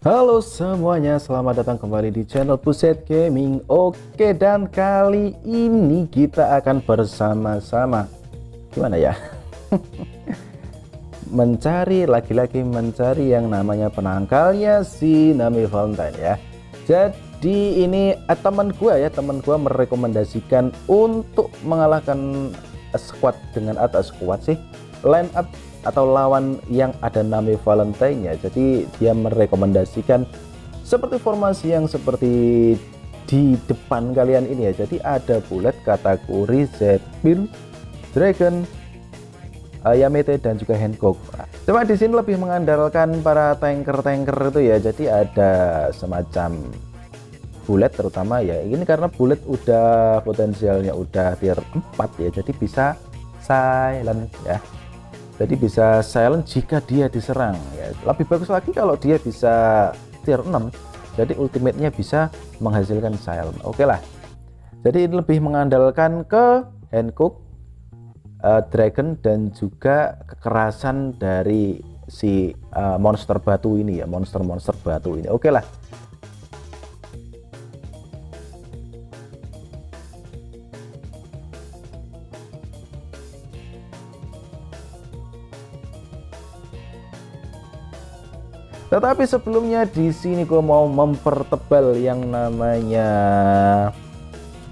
Halo semuanya, selamat datang kembali di channel Buset Gaming. Oke, dan kali ini kita akan bersama-sama gimana ya? Lagi-lagi mencari yang namanya penangkalnya si Nami Valentine ya. Jadi ini teman gua merekomendasikan untuk mengalahkan line up atau lawan yang ada Nami Valentine-nya. Jadi dia merekomendasikan seperti formasi yang seperti di depan kalian ini ya. Jadi ada Bullet, Katakuri, Zephyr, Dragon, Yamete, dan juga Hancock. Cuma di sini lebih mengandalkan para tanker-tanker itu ya. Jadi ada semacam Bullet terutama ya. Ini karena Bullet udah potensialnya udah tier 4 ya. Jadi bisa silent ya. Jadi bisa silent jika dia diserang ya. Lebih bagus lagi kalau dia bisa tier 6. Jadi ultimate-nya bisa menghasilkan silent. Oke lah. Jadi ini lebih mengandalkan ke Hancock, Dragon, dan juga kekerasan dari si monster batu ini ya, monster batu ini. Oke lah. Tetapi sebelumnya di sini gue mau mempertebal yang namanya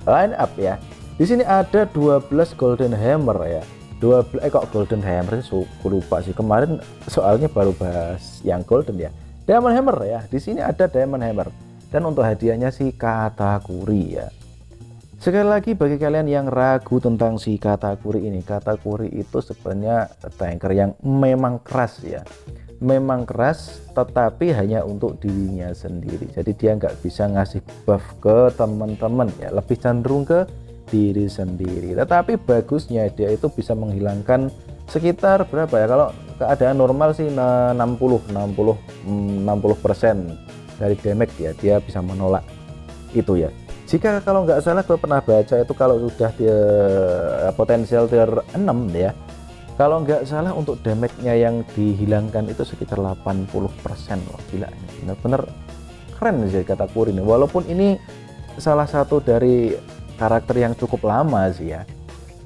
line up ya. Di sini ada 12 Golden Hammer ya. 12 kok Golden Hammer sih, lupa sih. Kemarin soalnya baru bahas yang Golden ya. Diamond Hammer ya. Di sini ada Diamond Hammer. Dan untuk hadiahnya si Katakuri ya. Sekali lagi bagi kalian yang ragu tentang si Katakuri ini, Katakuri itu sebenarnya tanker yang memang keras ya. Memang keras, tetapi hanya untuk dirinya sendiri. Jadi dia nggak bisa ngasih buff ke teman-teman ya, lebih cenderung ke diri sendiri. Tetapi bagusnya dia itu bisa menghilangkan sekitar berapa ya, kalau keadaan normal sih 60% dari damage ya, dia bisa menolak itu ya. Jika kalau nggak salah gue pernah baca itu kalau sudah potensial tier 6 ya, kalau nggak salah untuk damage-nya yang dihilangkan itu sekitar 80% loh. Gila, bener-bener keren sih Katakuri ini. Walaupun ini salah satu dari karakter yang cukup lama sih ya.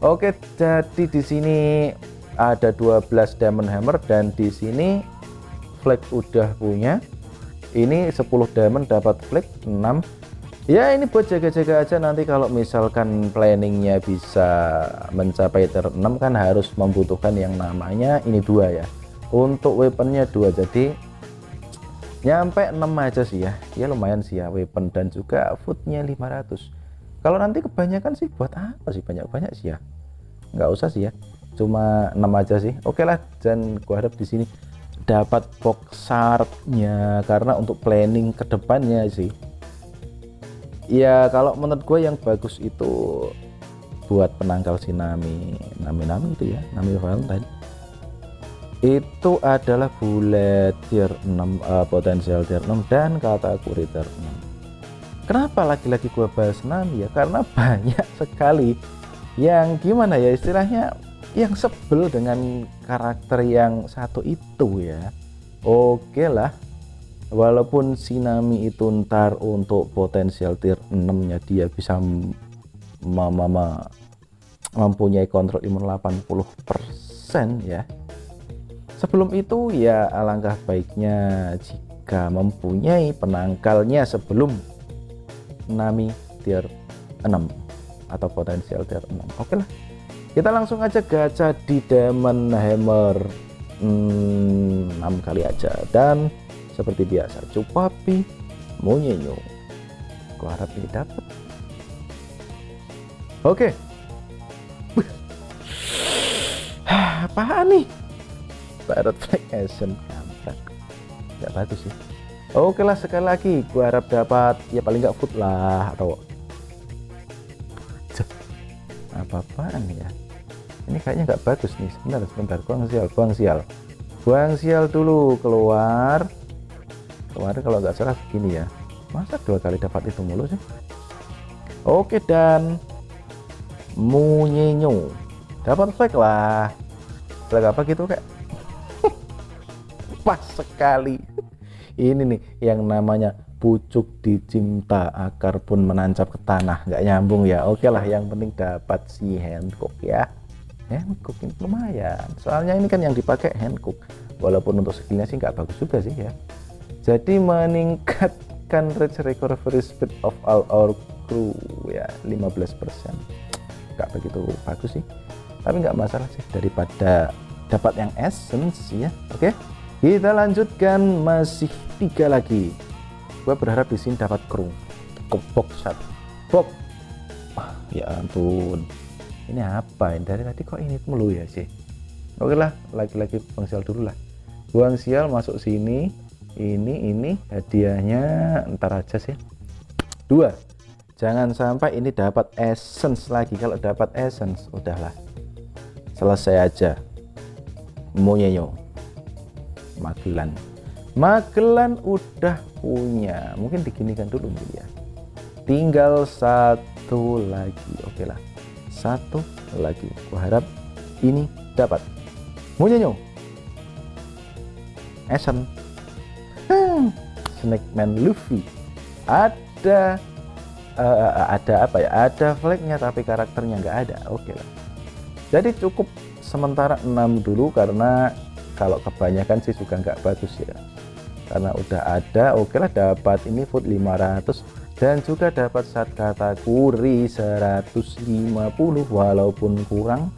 Oke, jadi di sini ada 12 Diamond Hammer dan di sini flag udah punya. Ini 10 diamond dapat flag 6. Ya ini buat jaga-jaga aja, nanti kalau misalkan planningnya bisa mencapai tier 6 kan harus membutuhkan yang namanya ini 2 ya. Untuk weaponnya 2, jadi nyampe 6 aja sih ya. Ya lumayan sih ya weapon, dan juga foodnya 500. Kalau nanti kebanyakan sih buat apa sih banyak-banyak sih ya. Nggak usah sih ya. Cuma 6 aja sih. Oke lah, dan gua harap di sini dapat box shardnya karena untuk planning kedepannya sih. Ya kalau menurut gue yang bagus itu buat penangkal si Nami itu ya, Nami Valentine itu adalah Bullet tier 6, potensial tier 6, dan Katakuri tier 6. Kenapa lagi-lagi gue bahas Nami ya, karena banyak sekali yang gimana ya istilahnya, yang sebel dengan karakter yang satu itu ya. Oke lah, walaupun si Nami itu ntar untuk potensial tier 6 nya dia bisa mempunyai kontrol imun 80% ya. Sebelum itu ya alangkah baiknya jika mempunyai penangkalnya sebelum Nami tier 6 atau potensial tier 6. Oke lah, kita langsung aja gacha di Diamond Hammer 6 kali aja. Dan seperti biasa, Cupapi Monyenyo. Gua harap ini dapat. Oke. Apaan nih? Pirate Flag Action kampret. Nggak bagus sih. Oke lah, sekali lagi gua harap dapat ya paling nggak food lah atau apa-apaan ya. Ini kayaknya nggak bagus nih. Sebentar. Buang sial dulu keluar. Kemarin kalau nggak salah begini ya, masa 2 kali dapat itu mulu sih. Oke, dan Monyenyo dapat flag lah. Flag apa gitu kayak pas sekali. Ini nih yang namanya pucuk dicinta akar pun menancap ke tanah, nggak nyambung ya. Oke lah, yang penting dapat si Hankook ya. Hankook ini lumayan, soalnya ini kan yang dipakai Hankook, walaupun untuk skillnya sih nggak bagus juga sih ya. Jadi meningkatkan range recovery speed of all our crew ya 15%. Nggak begitu bagus sih, tapi nggak masalah sih daripada dapat yang essence ya. Oke, kita lanjutkan, masih 3 lagi. Gue berharap di sini dapat kru box shot box. Wah ya ampun, ini apa ini dari tadi kok ini mulu ya sih. Oke lah, lagi-lagi buang sial dulu lah. Buang sial masuk sini. Ini hadiahnya ntar aja sih. 2, jangan sampai ini dapat essence lagi. Kalau dapat essence udahlah selesai aja. Monyenyo Magelan udah punya, mungkin diginikan dulu nih ya. Tinggal 1 lagi. Oke lah, 1 lagi. Gua harap ini dapat Monyenyo Essence. Snakeman Luffy. Ada apa ya? Ada flagnya tapi karakternya nggak ada. Oke lah. Jadi cukup sementara 6 dulu, karena kalau kebanyakan sih juga nggak bagus ya. Karena udah ada. Oke lah, dapat ini food 500 dan juga dapat sat katakuri 150 walaupun kurang.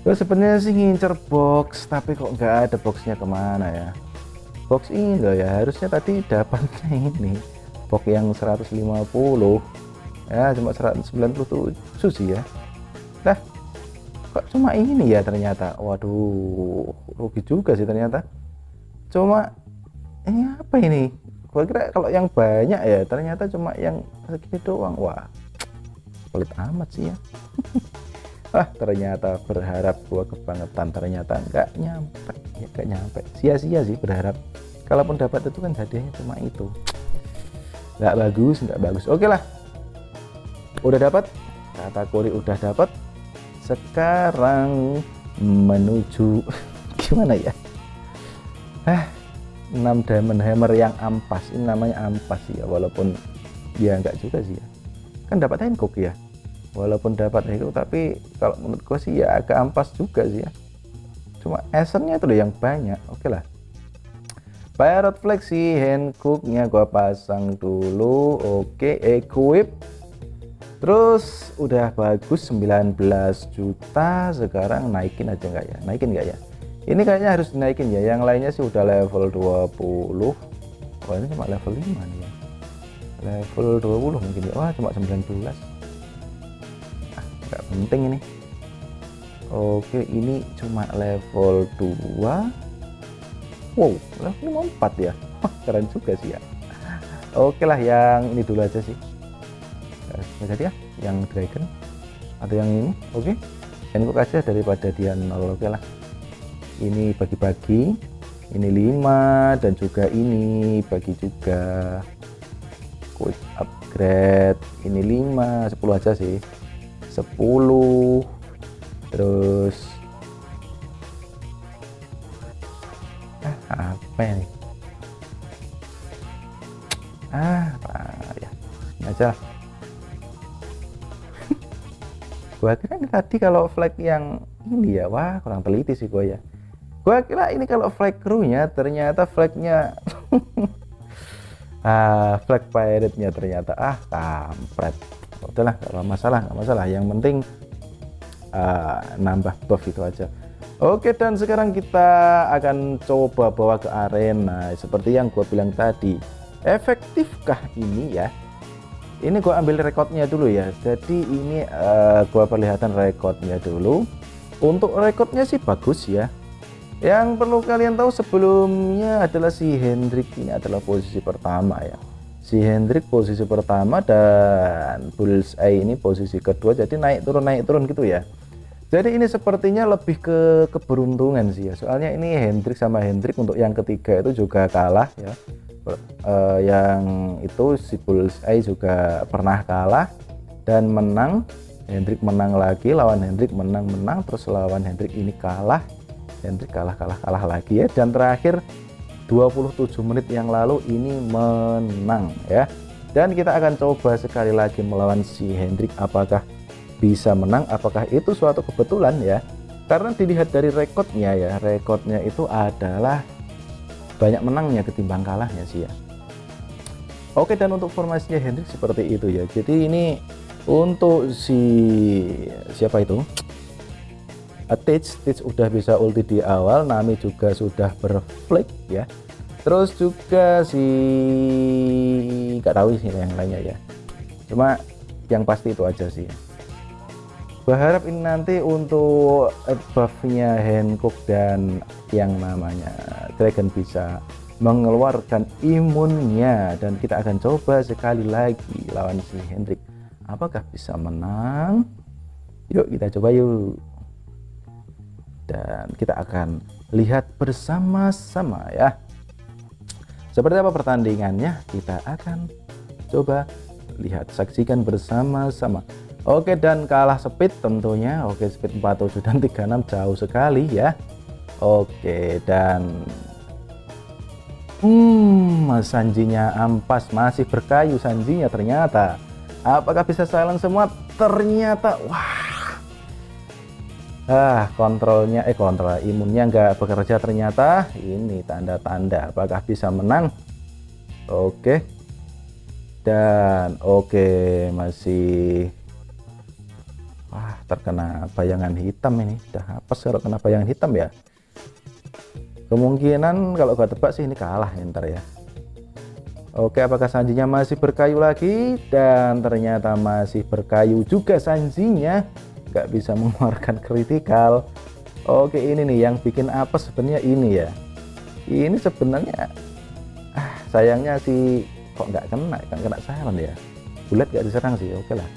Terus sebenarnya sih ngincer box, tapi kok nggak ada boxnya, kemana ya? Box ini loh ya, harusnya tadi dapatnya ini box yang 150 ya, cuma 197 sih ya. Nah kok cuma ini ya ternyata. Waduh, rugi juga sih ternyata. Cuma ini apa ini, gua kira kalau yang banyak ya, ternyata cuma yang segini doang. Wah, pelit amat sih ya. Ternyata berharap gua kebangetan, ternyata nggak nyampe ya, nggak nyampe. Sia-sia sih berharap. Kalaupun dapat itu kan hadiahnya cuma itu, nggak bagus. Oke lah, udah dapat kategori, udah dapat. Sekarang menuju gimana ya, 6 diamond hammer yang ampas. Ini namanya ampas ya, walaupun dia nggak juga sih ya, kan dapat Hankook ya. Walaupun dapat itu, tapi kalau menurut gue sih ya agak ampas juga sih ya. Cuma essence-nya itu loh yang banyak. Oke lah, Pirate Flag si Hankook-nya gua pasang dulu. Oke, equip. Terus udah bagus 19 juta. Sekarang naikin aja nggak ya? Naikin nggak ya? Ini kayaknya harus dinaikin ya. Yang lainnya sih udah level 20. Wah, ini cuma level 5 nih ya. Level 20 mungkin ya. Wah, cuma 19. Nggak penting ini. Oke, ini cuma level 2. Wow, level 4 ya. Keren juga sih ya. Oke lah, yang ini dulu aja sih. Jadi ya, yang dragon atau yang ini. Oke, Hankook aja daripada dia 0. Oke lah, ini bagi-bagi. Ini 5 dan juga ini bagi juga. Quick upgrade. Ini 5, 10 aja sih. 10. Terus apa ya nih? Ya ini aja. Gua kira ini tadi kalau flag yang ini ya, wah kurang teliti sih gua ya. Gua kira ini kalau flag crew-nya, ternyata flagnya flag pirate-nya ternyata kampret. Udahlah, nggak masalah. Yang penting nambah buff itu aja. Oke, dan sekarang kita akan coba bawa ke arena. Seperti yang gue bilang tadi, efektifkah ini ya? Ini gue ambil rekodnya dulu ya. Jadi ini gue perlihatkan rekodnya dulu. Untuk rekodnya sih bagus ya. Yang perlu kalian tahu sebelumnya adalah si Hendrik ini adalah posisi pertama ya. Si Hendrik posisi pertama dan Bullseye ini posisi kedua. Jadi naik turun gitu ya. Jadi ini sepertinya lebih ke keberuntungan sih ya. Soalnya ini Hendrik sama Hendrik untuk yang ketiga itu juga kalah ya. Yang itu si Bullseye juga pernah kalah dan menang. Hendrik menang lagi, lawan Hendrik menang, terus lawan Hendrik ini kalah. Hendrik kalah lagi ya. Dan terakhir 27 menit yang lalu ini menang ya. Dan kita akan coba sekali lagi melawan si Hendrik, apakah bisa menang, apakah itu suatu kebetulan ya. Karena dilihat dari rekodnya ya, rekodnya itu adalah banyak menangnya ketimbang kalahnya sih ya. Oke, dan untuk formasinya Hendrik seperti itu ya. Jadi ini untuk si siapa itu? Teach udah bisa ulti di awal, Nami juga sudah berflick ya. Terus juga si nggak tahu sih yang lainnya ya. Cuma yang pasti itu aja sih. Berharap ini nanti untuk buffnya Hancock dan yang namanya Dragon bisa mengeluarkan imunnya, dan kita akan coba sekali lagi lawan si Hendrik. Apakah bisa menang? Yuk kita coba yuk. Dan kita akan lihat bersama-sama ya. Seperti apa pertandingannya, kita akan coba lihat, saksikan bersama-sama. Oke, dan kalah speed tentunya. Oke, speed 47 dan 36 jauh sekali ya. Oke, dan Sanjinya ampas, masih berkayu Sanjinya ternyata. Apakah bisa silent semua? Ternyata wah, kontrol imunnya nggak bekerja ternyata. Ini tanda-tanda apakah bisa menang. Oke, dan masih terkena bayangan hitam ini. Udah hapus kalau kena bayangan hitam ya. Kemungkinan kalau gak tebak sih ini kalah ntar ya. Oke, apakah Sanjinya masih berkayu lagi? Dan ternyata masih berkayu juga Sanjinya, nggak bisa mengeluarkan kritikal. Oke, ini nih yang bikin apes sebenarnya ini ya. Ini sebenarnya sayangnya sih kok nggak kena silent ya. Bulat gak diserang sih. Oke lah.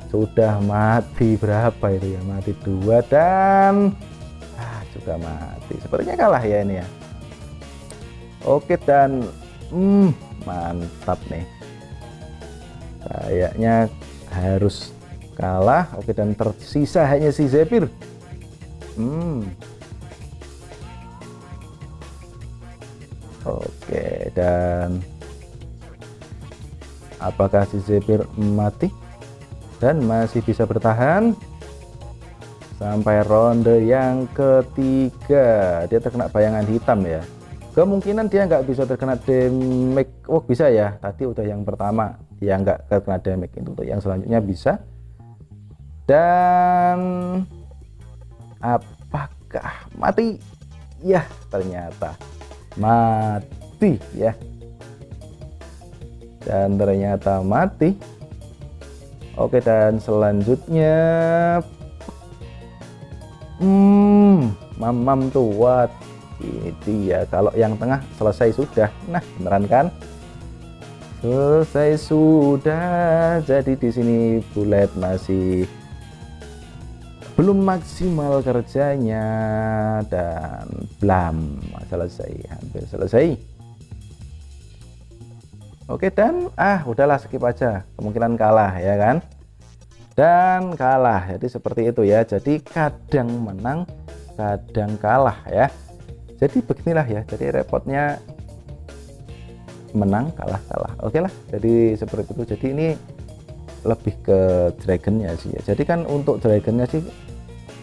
Sudah mati berapa itu ya? Mati 2 dan juga mati. Sepertinya kalah ya ini ya. Oke, dan mantap nih. Kayaknya harus kalah. Oke, dan tersisa hanya si Zephyr. Oke, dan apakah si Zephyr mati? Dan masih bisa bertahan sampai ronde yang ketiga. Dia terkena bayangan hitam ya. Kemungkinan dia nggak bisa terkena damage. Bisa ya, tadi udah yang pertama dia nggak terkena damage. Itu untuk yang selanjutnya bisa. Dan apakah mati? Ya, ternyata mati ya. Dan ternyata mati. Oke, dan selanjutnya Mamam tuat. Ini dia, kalau yang tengah selesai sudah. Nah, beneran kan? Selesai sudah. Jadi di sini Bullet masih belum maksimal kerjanya, dan blam selesai, hampir selesai. Oke, dan udahlah skip aja, kemungkinan kalah ya kan, dan kalah. Jadi seperti itu ya. Jadi kadang menang kadang kalah ya. Jadi beginilah ya. Jadi repotnya menang kalah. Oke lah, jadi seperti itu. Jadi ini lebih ke dragonnya sih ya. Jadi kan untuk dragonnya sih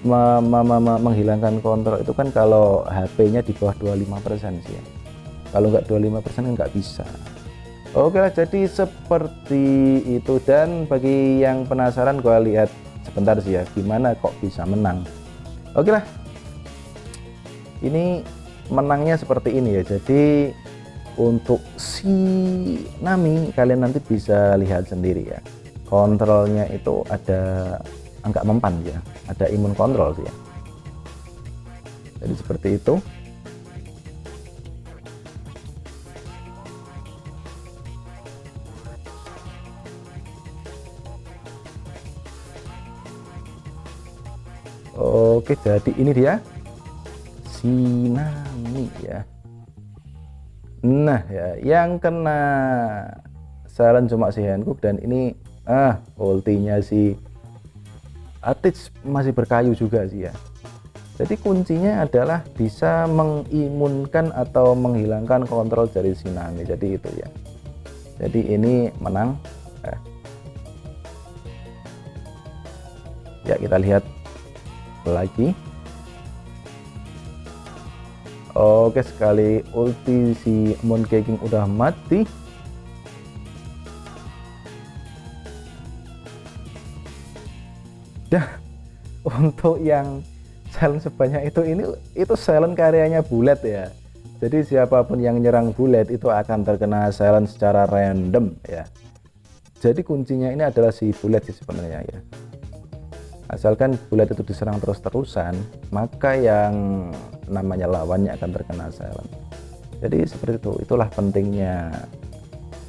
menghilangkan kontrol itu kan kalau HP-nya di bawah 25% sih ya. Kalau nggak 25% kan nggak bisa. Oke lah, jadi seperti itu. Dan bagi yang penasaran, gua lihat sebentar sih ya gimana kok bisa menang. Oke lah, ini menangnya seperti ini ya. Jadi untuk si Nami kalian nanti bisa lihat sendiri ya, kontrolnya itu ada angka mempan ya, ada imun kontrol sih ya. Jadi seperti itu. Oke, jadi ini dia si Nami ya. Nah ya, yang kena saran cuma si Hancock, dan ini ultinya si Atich masih berkayu juga sih ya. Jadi kuncinya adalah bisa mengimunkan atau menghilangkan kontrol dari Tsunami. Jadi itu ya. Jadi ini menang. Ya kita lihat lagi. Oke, sekali ulti si Mooncaking udah mati. Dah, untuk yang silent sebanyak itu silent karyanya Bullet ya. Jadi siapapun yang nyerang Bullet itu akan terkena silent secara random ya. Jadi kuncinya ini adalah si Bullet sih sebenarnya ya. Asalkan Bullet itu diserang terus-terusan, maka yang namanya lawannya akan terkena silent. Jadi seperti itu, itulah pentingnya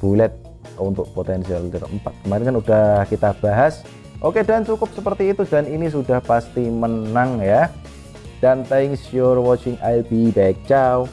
Bullet untuk potensial tier 4. Kemarin kan udah kita bahas. Oke, dan cukup seperti itu, dan ini sudah pasti menang ya. Dan thanks for watching, I'll be back, ciao.